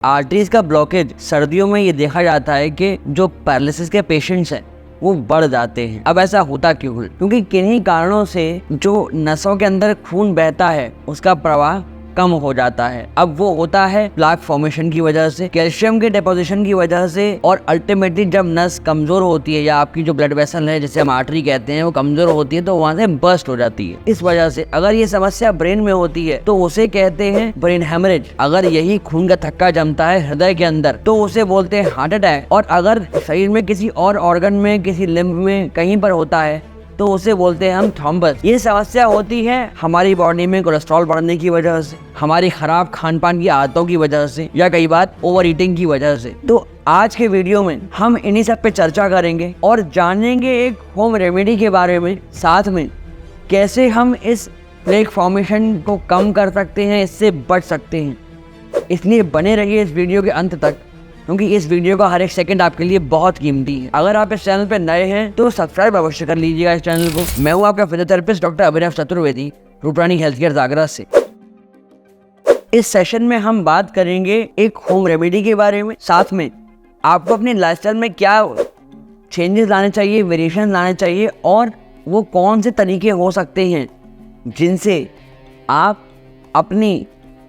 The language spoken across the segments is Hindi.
आर्टरीज का ब्लॉकेज सर्दियों में ये देखा जाता है कि जो पैरालिसिस के पेशेंट्स हैं वो बढ़ जाते हैं। अब ऐसा होता क्यों है? क्योंकि किन्हीं कारणों से जो नसों के अंदर खून बहता है उसका प्रवाह कम हो जाता है। अब वो होता है प्लाक फॉर्मेशन की वजह से, कैल्शियम के डिपोजिशन की वजह से, और अल्टीमेटली जब नस कमजोर होती है या आपकी जो ब्लड वेसल है जिसे हम आर्टरी कहते हैं वो कमजोर होती है तो वहां से बर्स्ट हो जाती है। इस वजह से अगर ये समस्या ब्रेन में होती है तो उसे कहते हैं ब्रेन हेमरेज। अगर यही खून का थक्का जमता है हृदय के अंदर तो उसे बोलते हैं हार्ट अटैक। और अगर शरीर में किसी और ऑर्गन में, किसी लिम्ब में कहीं पर होता है तो उसे बोलते हैं हम थ्रोम्बस। ये समस्या होती है हमारी बॉडी में कोलेस्ट्रॉल बढ़ने की वजह से, हमारी खराब खान पान की आदतों की वजह से, या कई बार ओवर ईटिंग की वजह से। तो आज के वीडियो में हम इन्हीं सब पे चर्चा करेंगे और जानेंगे एक होम रेमेडी के बारे में, साथ में कैसे हम इस प्लेक फॉर्मेशन को कम कर सकते हैं, इससे बच सकते हैं। इसलिए बने रहिए इस वीडियो के अंत तक, क्योंकि इस वीडियो का हर एक सेकंड आपके लिए बहुत कीमती है। अगर आप इस चैनल पे नए हैं तो सब्सक्राइब अवश्य कर लीजिएगा इस चैनल को। मैं हूँ आपका फिजियोथेरेपिस्ट डॉक्टर अभिनव चतुर्वेदी, रूपरानी हेल्थ केयर आगरा से। इस सेशन में हम बात करेंगे एक होम रेमेडी के बारे में, साथ में आपको अपनी लाइफस्टाइल में क्या चेंजेस लाने चाहिए, वेरिएशन लाने चाहिए, और वो कौन से तरीके हो सकते हैं जिनसे आप अपनी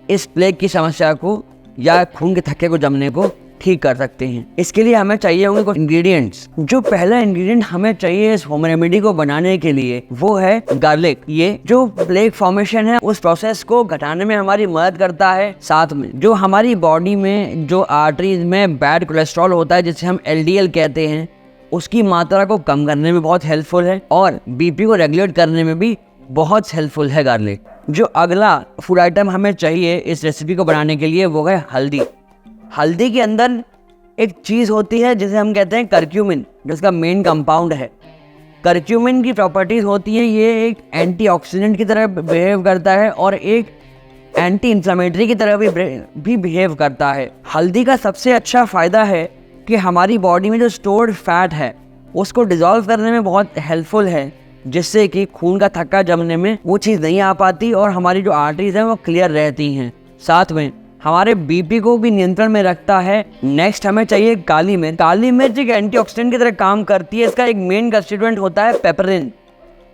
इस प्लेग की समस्या को या खून के थक्के को जमने को ठीक कर सकते हैं। इसके लिए हमें चाहिए होंगे कुछ इंग्रेडिएंट्स। जो पहला इंग्रेडिएंट हमें चाहिए इस होम रेमेडी को बनाने के लिए वो है गार्लिक। ये जो प्लेक फॉर्मेशन है उस प्रोसेस को घटाने में हमारी मदद करता है। साथ में जो हमारी बॉडी में जो आर्टरीज में बैड कोलेस्ट्रॉल होता है जिसे हम LDL कहते हैं, उसकी मात्रा को कम करने में बहुत हेल्पफुल है, और BP को रेगुलेट करने में भी बहुत हेल्पफुल है गार्लिक। जो अगला फूड आइटम हमें चाहिए इस रेसिपी को बनाने के लिए वो है हल्दी। हल्दी के अंदर एक चीज़ होती है जिसे हम कहते हैं करक्यूमिन, जिसका मेन कंपाउंड है। करक्यूमिन की प्रॉपर्टीज होती है, ये एक एंटीऑक्सीडेंट की तरह बिहेव करता है और एक एंटी इन्फ्लेमेटरी की तरह भी बिहेव करता है। हल्दी का सबसे अच्छा फ़ायदा है कि हमारी बॉडी में जो स्टोर्ड फैट है उसको डिज़ोल्व करने में बहुत हेल्पफुल है, जिससे कि खून का थक्का जमने में वो चीज़ नहीं आ पाती और हमारी जो आर्टरीज हैं वो क्लियर रहती हैं। साथ में हमारे BP को भी नियंत्रण में रखता है। नेक्स्ट हमें चाहिए काली मिर्च। काली मिर्च एक एंटीऑक्सीडेंट की तरह काम करती है। इसका एक मेन कंस्टिट्यूएंट होता है पेपरिन।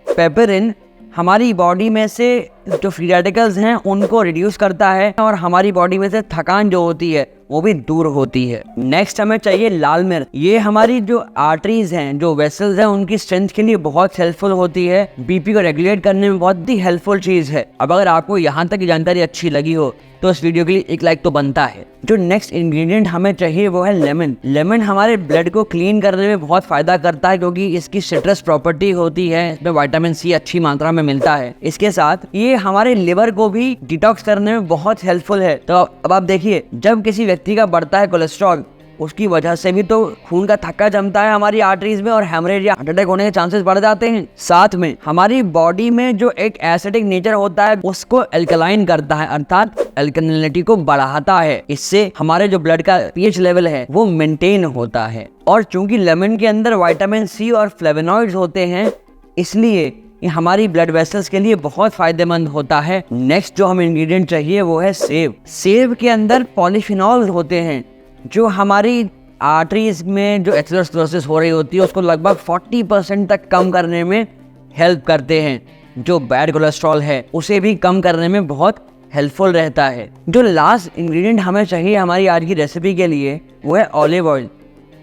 पेपरिन हमारी बॉडी में से जो फ्री रेडिकल्स हैं उनको रिड्यूस करता है और हमारी बॉडी में से थकान जो होती है वो भी दूर होती है। नेक्स्ट हमें चाहिए लाल मिर्च। ये हमारी जो आर्टरीज हैं, जो वेसल्स हैं, उनकी स्ट्रेंथ के लिए बहुत हेल्पफुल होती है। BP को रेगुलेट करने में बहुत ही हेल्पफुल चीज़ है। अब अगर आपको यहाँ तक की जानकारी अच्छी लगी हो तो इस वीडियो के लिए एक लाइक तो बनता है। जो नेक्स्ट इंग्रेडिएंट हमें चाहिए वो है लेमन। लेमन हमारे ब्लड को क्लीन करने में बहुत फायदा करता है, क्योंकि इसकी सिट्रस प्रॉपर्टी होती है, इसमें विटामिन C अच्छी मात्रा में मिलता है। इसके साथ ये हमारे लिवर को भी डिटॉक्स करने में बहुत हेल्पफुल है। तो अब आप देखिए, जब किसी व्यक्ति का बढ़ता है कोलेस्ट्रॉल, उसकी वजह से भी तो खून का थक्का जमता है हमारी आर्टरीज में और हेमरेज या हार्ट अटैक होने के चांसेस बढ़ जाते हैं। साथ में हमारी बॉडी में जो एक एसिडिक नेचर होता है उसको एल्कलाइन करता है, अर्थात एल्कलिनिटी को बढ़ाता है। इससे हमारे जो ब्लड का pH लेवल है वो मेंटेन होता है। और चूंकि लेमन के अंदर विटामिन C और फ्लेवोनॉइड्स होते हैं, इसलिए ये हमारी ब्लड वेसल्स के लिए बहुत फायदेमंद होता है। नेक्स्ट जो हमें इंग्रेडिएंट चाहिए वो है सेब। सेब के अंदर पॉलीफिनॉल्स होते हैं जो हमारी आर्टरीज में जो एथेरोस्क्लेरोसिस हो रही होती है उसको लगभग 40% तक कम करने में हेल्प करते हैं। जो बैड कोलेस्ट्रॉल है उसे भी कम करने में बहुत हेल्पफुल रहता है। जो लास्ट इंग्रेडिएंट हमें चाहिए हमारी आज की रेसिपी के लिए वो है ऑलिव ऑयल।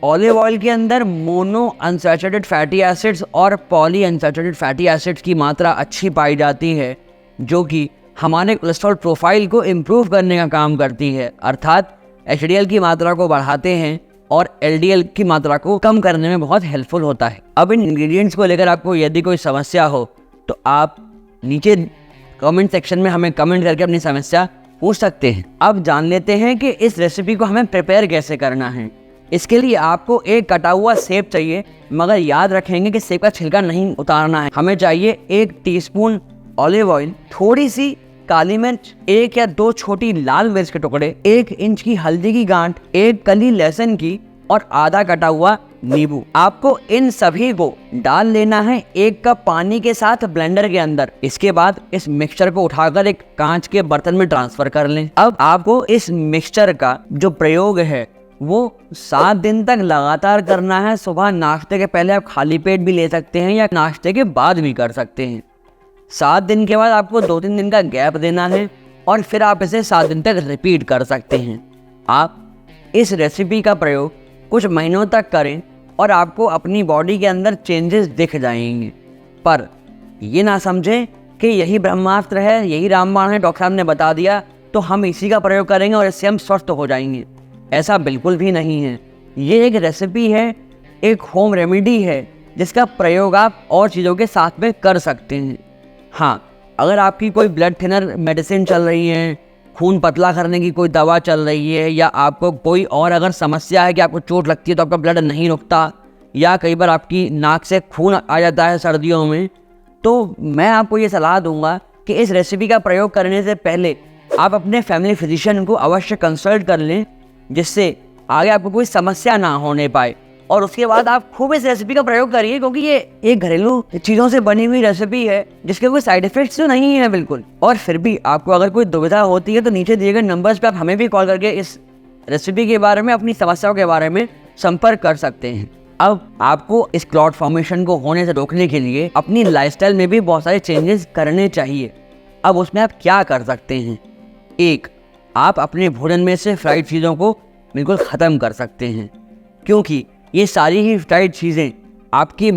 ऑलिव ऑयल के अंदर मोनो अनसैचुरेटेड फैटी एसिड्स और पॉली अनसैचुरेटेड फैटी एसिड्स की मात्रा अच्छी पाई जाती है, जो कि हमारे कोलेस्ट्रॉल प्रोफाइल को इम्प्रूव करने का काम करती है, अर्थात HDL की मात्रा को बढ़ाते हैं और LDL की मात्रा को कम करने में बहुत हेल्पफुल होता है। अब इन इंग्रेडिएंट्स को लेकर आपको यदि कोई समस्या हो तो आप नीचे कमेंट सेक्शन में हमें कमेंट करके अपनी समस्या पूछ सकते हैं। अब जान लेते हैं कि इस रेसिपी को हमें प्रिपेयर कैसे करना है। इसके लिए आपको एक कटा हुआ सेब चाहिए, मगर याद रखेंगे कि सेब का छिलका नहीं उतारना है। हमें चाहिए 1 टीस्पून ऑलिव ऑयल, थोड़ी सी काली मिर्च, 1 या 2 छोटी लाल मिर्च के टुकड़े, 1 इंच की हल्दी की गांठ, 1 कली लहसुन की और आधा कटा हुआ नींबू। आपको इन सभी को डाल लेना है 1 कप पानी के साथ ब्लेंडर के अंदर। इसके बाद इस मिक्सचर को उठाकर एक कांच के बर्तन में ट्रांसफर कर लें। अब आपको इस मिक्सचर का जो प्रयोग है वो 7 दिन तक लगातार करना है। सुबह नाश्ते के पहले आप खाली पेट भी ले सकते हैं या नाश्ते के बाद भी कर सकते हैं। 7 दिन के बाद आपको 2-3 दिन का गैप देना है और फिर आप इसे 7 दिन तक रिपीट कर सकते हैं। आप इस रेसिपी का प्रयोग कुछ महीनों तक करें और आपको अपनी बॉडी के अंदर चेंजेस दिख जाएंगे। पर ये ना समझें कि यही ब्रह्मास्त्र है, यही रामबाण है, डॉक्टर साहब ने बता दिया तो हम इसी का प्रयोग करेंगे और इससे हम स्वस्थ हो जाएंगे। ऐसा बिल्कुल भी नहीं है। ये एक रेसिपी है, एक होम रेमेडी है जिसका प्रयोग आप और चीज़ों के साथ में कर सकते हैं। हाँ, अगर आपकी कोई ब्लड थिनर मेडिसिन चल रही है, खून पतला करने की कोई दवा चल रही है, या आपको कोई और अगर समस्या है कि आपको चोट लगती है तो आपका ब्लड नहीं रुकता, या कई बार आपकी नाक से खून आ जाता है सर्दियों में, तो मैं आपको ये सलाह दूंगा कि इस रेसिपी का प्रयोग करने से पहले आप अपने फैमिली फिजिशियन को अवश्य कंसल्ट कर लें, जिससे आगे आपको कोई समस्या ना होने पाए। और उसके बाद आप खूब इस रेसिपी का प्रयोग करिए, क्योंकि ये एक घरेलू चीज़ों से बनी हुई रेसिपी है जिसके कोई साइड इफेक्ट्स तो नहीं है बिल्कुल। और फिर भी आपको अगर कोई दुविधा होती है तो नीचे दिए गए नंबर्स पे आप हमें भी कॉल करके इस रेसिपी के बारे में, अपनी समस्याओं के बारे में संपर्क कर सकते हैं। अब आपको इस क्लॉट फॉर्मेशन को होने से रोकने के लिए अपनी लाइफस्टाइल में भी बहुत सारे चेंजेस करने चाहिए। अब उसमें आप क्या कर सकते हैं? 1, आप अपने भोजन में से फ्राइड चीज़ों को बिल्कुल ख़त्म कर सकते हैं, क्योंकि ये सारी ही फ्राइड चीज़ें आपकी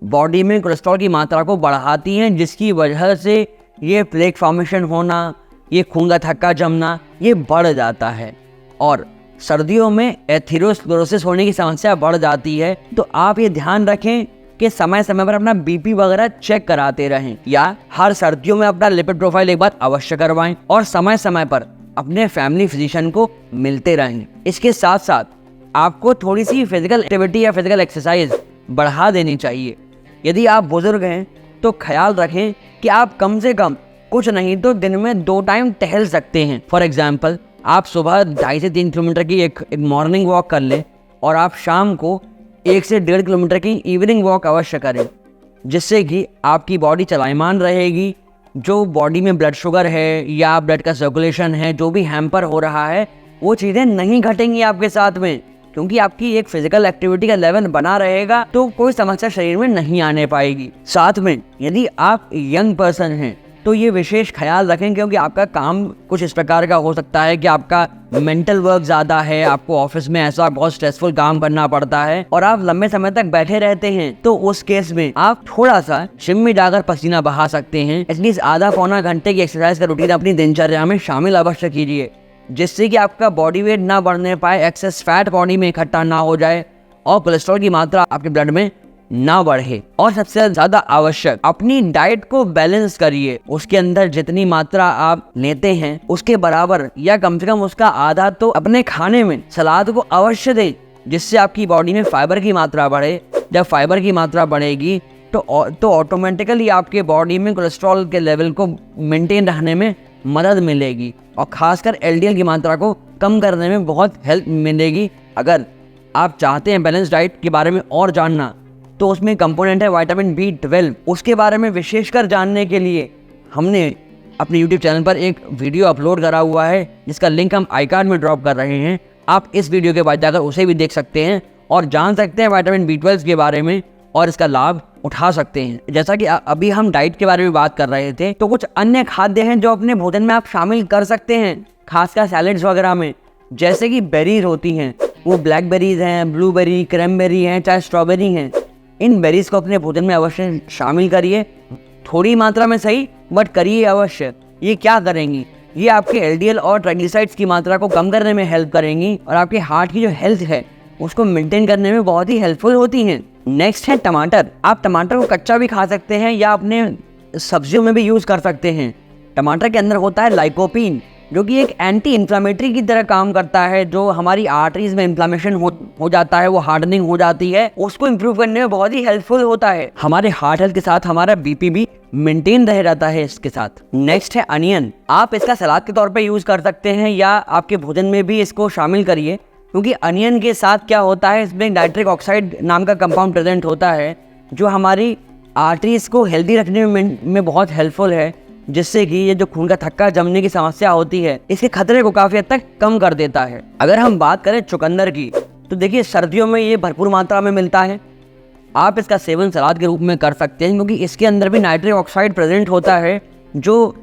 बॉडी में कोलेस्ट्रॉल की मात्रा को बढ़ाती हैं, जिसकी वजह से ये प्लेक फॉर्मेशन होना, ये खून का थक्का जमना, ये बढ़ जाता है। और सर्दियों में एथेरोस्क्लेरोसिस होने की समस्या बढ़ जाती है। तो आप ये ध्यान रखें कि समय समय पर अपना बीपी वगैरह चेक कराते रहें, या हर सर्दियों में अपना लिपिड प्रोफाइल एक बार अवश्य करवाएं और समय समय पर अपने फैमिली फिजिशियन को मिलते रहें। इसके साथ साथ आपको थोड़ी सी फिजिकल एक्टिविटी या फिजिकल एक्सरसाइज बढ़ा देनी चाहिए। यदि आप बुजुर्ग हैं तो ख्याल रखें कि आप कम से कम कुछ नहीं तो दिन में 2 टाइम टहल सकते हैं। फॉर एग्जाम्पल, आप सुबह 2.5 से 3 किलोमीटर की एक मॉर्निंग वॉक कर लें और आप शाम को 1 से 1.5 किलोमीटर की इवनिंग वॉक अवश्य करें, जिससे कि आपकी बॉडी चलायमान रहेगी। जो बॉडी में ब्लड शुगर है या ब्लड का सर्कुलेशन है, जो भी हैम्पर हो रहा है, वो चीज़ें नहीं घटेंगी आपके साथ में, क्योंकि आपकी एक फिजिकल एक्टिविटी का लेवल बना रहेगा तो कोई समस्या शरीर में नहीं आने पाएगी। साथ में यदि आप यंग पर्सन हैं तो ये विशेष ख्याल रखें, क्योंकि आपका काम कुछ इस प्रकार का हो सकता है कि आपका मेंटल वर्क ज़्यादा है, आपको ऑफिस में ऐसा बहुत स्ट्रेसफुल काम करना पड़ता है और आप लंबे समय तक बैठे रहते हैं। तो उस केस में आप थोड़ा सा जिम में जाकर पसीना बहा सकते हैं। एटलीस्ट आधा-पौना घंटे की एक्सरसाइज का रूटीन अपनी दिनचर्या में शामिल अवश्य कीजिए, जिससे कि आपका बॉडी वेट ना बढ़ने पाए, एक्सेस फैट बॉडी में इकट्ठा ना हो जाए और कोलेस्ट्रॉल की मात्रा आपके ब्लड में ना बढ़े। और सबसे ज़्यादा आवश्यक, अपनी डाइट को बैलेंस करिए। उसके अंदर जितनी मात्रा आप लेते हैं उसके बराबर या कम से कम उसका आधा तो अपने खाने में सलाद को अवश्य दें, जिससे आपकी बॉडी में फाइबर की मात्रा बढ़े। जब फाइबर की मात्रा बढ़ेगी तो ऑटोमेटिकली आपके बॉडी में कोलेस्ट्रॉल के लेवल को मेंटेन रखने में मदद मिलेगी और खासकर एलडीएल की मात्रा को कम करने में बहुत हेल्प मिलेगी। अगर आप चाहते हैं बैलेंस डाइट के बारे में और जानना, तो उसमें कंपोनेंट है विटामिन B12। उसके बारे में विशेषकर जानने के लिए हमने अपने यूट्यूब चैनल पर एक वीडियो अपलोड करा हुआ है, जिसका लिंक हम आई कार्ड में ड्रॉप कर रहे हैं। आप इस वीडियो के बाद जाकर उसे भी देख सकते हैं और जान सकते हैं विटामिन B12 के बारे में और इसका लाभ उठा सकते हैं। जैसा कि अभी हम डाइट के बारे में बात कर रहे थे, तो कुछ अन्य खाद्य हैं जो अपने भोजन में आप शामिल कर सकते हैं, खासकर सैलेड्स वगैरह में। जैसे कि बेरीज होती हैं, वो ब्लैकबेरीज हैं, ब्लूबेरी, क्रैनबेरी हैं, चाहे स्ट्रॉबेरी हैं। इन बेरीज को अपने भोजन में अवश्य शामिल करिए, थोड़ी मात्रा में सही, बट करिए अवश्य। ये क्या करेंगी? ये आपके एलडीएल और ट्राइग्लिसराइड्स की मात्रा को कम करने में हेल्प करेंगी और आपके हार्ट की जो हेल्थ है उसको मेंटेन करने में बहुत ही हेल्पफुल होती हैं। नेक्स्ट है टमाटर। आप टमाटर को कच्चा भी खा सकते हैं या अपने सब्जियों में भी यूज़ कर सकते हैं। टमाटर के अंदर होता है लाइकोपीन, जो कि एक एंटी इन्फ्लामेटरी की तरह काम करता है। जो हमारी आर्टरीज में इन्फ्लामेशन हो जाता है, वो हार्डनिंग हो जाती है, उसको इम्प्रूव करने में बहुत ही हेल्पफुल होता है। हमारे हार्ट हेल्थ के साथ हमारा बीपी भी मेंटेन रह जाता है इसके साथ। नेक्स्ट है अनियन। आप इसका सलाद के तौर पे यूज़ कर सकते हैं या आपके भोजन में भी इसको शामिल करिए। क्योंकि अनियन के साथ क्या होता है, इसमें नाइट्रिक ऑक्साइड नाम का कंपाउंड प्रेजेंट होता है जो हमारी आर्टरीज को हेल्दी रखने में बहुत हेल्पफुल है, जिससे कि ये जो खून का थक्का जमने की समस्या होती है इसके खतरे को काफ़ी हद तक कम कर देता है। अगर हम बात करें चुकंदर की, तो देखिए सर्दियों में ये भरपूर मात्रा में मिलता है। आप इसका सेवन सलाद के रूप में कर सकते हैं, क्योंकि इसके अंदर भी नाइट्रिक ऑक्साइड प्रेजेंट होता है जो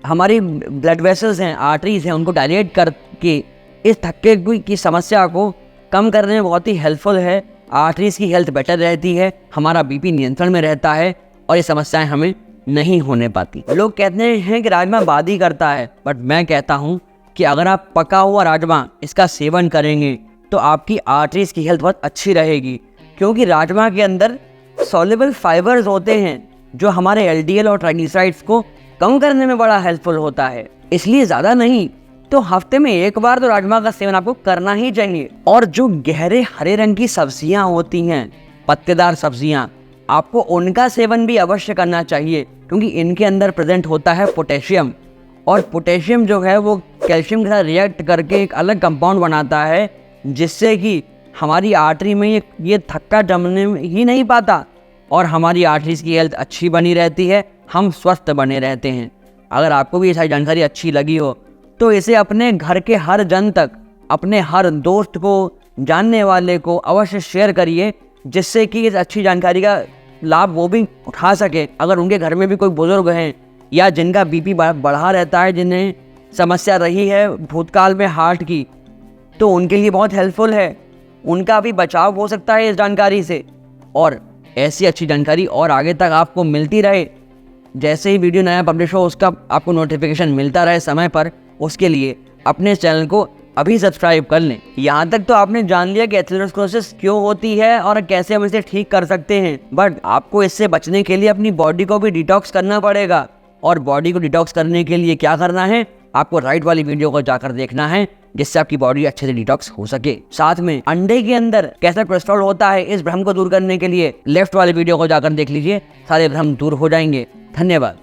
हमारी ब्लड वेसल्स हैं, आर्टरीज हैं, उनको डायलेट करके इस थक्के की समस्या को कम करने में बहुत ही हेल्पफुल है। आर्टरीज की हेल्थ बेटर रहती है, हमारा बीपी नियंत्रण में रहता है और ये समस्याएं हमें नहीं होने पाती। लोग कहते हैं कि राजमा बादी करता है, बट मैं कहता हूँ कि अगर आप पका हुआ राजमा इसका सेवन करेंगे तो आपकी आर्टरीज की हेल्थ बहुत अच्छी रहेगी, क्योंकि राजमा के अंदर सॉल्युबल फाइबर्स होते हैं जो हमारे एलडीएल और ट्राइग्लिसराइड्स को कम करने में बड़ा हेल्पफुल होता है। इसलिए ज़्यादा नहीं तो हफ्ते में एक बार तो राजमा का सेवन आपको करना ही चाहिए। और जो गहरे हरे रंग की सब्जियां होती हैं, पत्तेदार सब्जियां, आपको उनका सेवन भी अवश्य करना चाहिए, क्योंकि इनके अंदर प्रेजेंट होता है पोटेशियम, और पोटेशियम जो है वो कैल्शियम के साथ रिएक्ट करके एक अलग कंपाउंड बनाता है, जिससे कि हमारी आर्टरी में ये थक्का जमने ही नहीं पाता और हमारी आर्टरीज की हेल्थ अच्छी बनी रहती है, हम स्वस्थ बने रहते हैं। अगर आपको भी ये सारी जानकारी अच्छी लगी हो तो इसे अपने घर के हर जन तक, अपने हर दोस्त को, जानने वाले को अवश्य शेयर करिए, जिससे कि इस अच्छी जानकारी का लाभ वो भी उठा सके। अगर उनके घर में भी कोई बुजुर्ग हैं या जिनका बीपी बढ़ा रहता है, जिन्हें समस्या रही है भूतकाल में हार्ट की, तो उनके लिए बहुत हेल्पफुल है, उनका भी बचाव हो सकता है इस जानकारी से। और ऐसी अच्छी जानकारी और आगे तक आपको मिलती रहे, जैसे ही वीडियो नया पब्लिश हो उसका आपको नोटिफिकेशन मिलता रहे समय पर, उसके लिए अपने चैनल को अभी सब्सक्राइब कर लें। यहाँ तक तो आपने जान लिया कि एथेरोस्क्लेरोसिस क्यों होती है और कैसे हम इसे ठीक कर सकते हैं, बट आपको इससे बचने के लिए अपनी बॉडी को भी डिटॉक्स करना पड़ेगा। और बॉडी को डिटॉक्स करने के लिए क्या करना है, आपको राइट वाली वीडियो को जाकर देखना है, जिससे आपकी बॉडी अच्छे से डिटॉक्स हो सके। साथ में अंडे के अंदर कैसा कोलेस्ट्रॉल होता है, इस भ्रम को दूर करने के लिए लेफ्ट वाली वीडियो को जाकर देख लीजिए, सारे भ्रम दूर हो जाएंगे। धन्यवाद।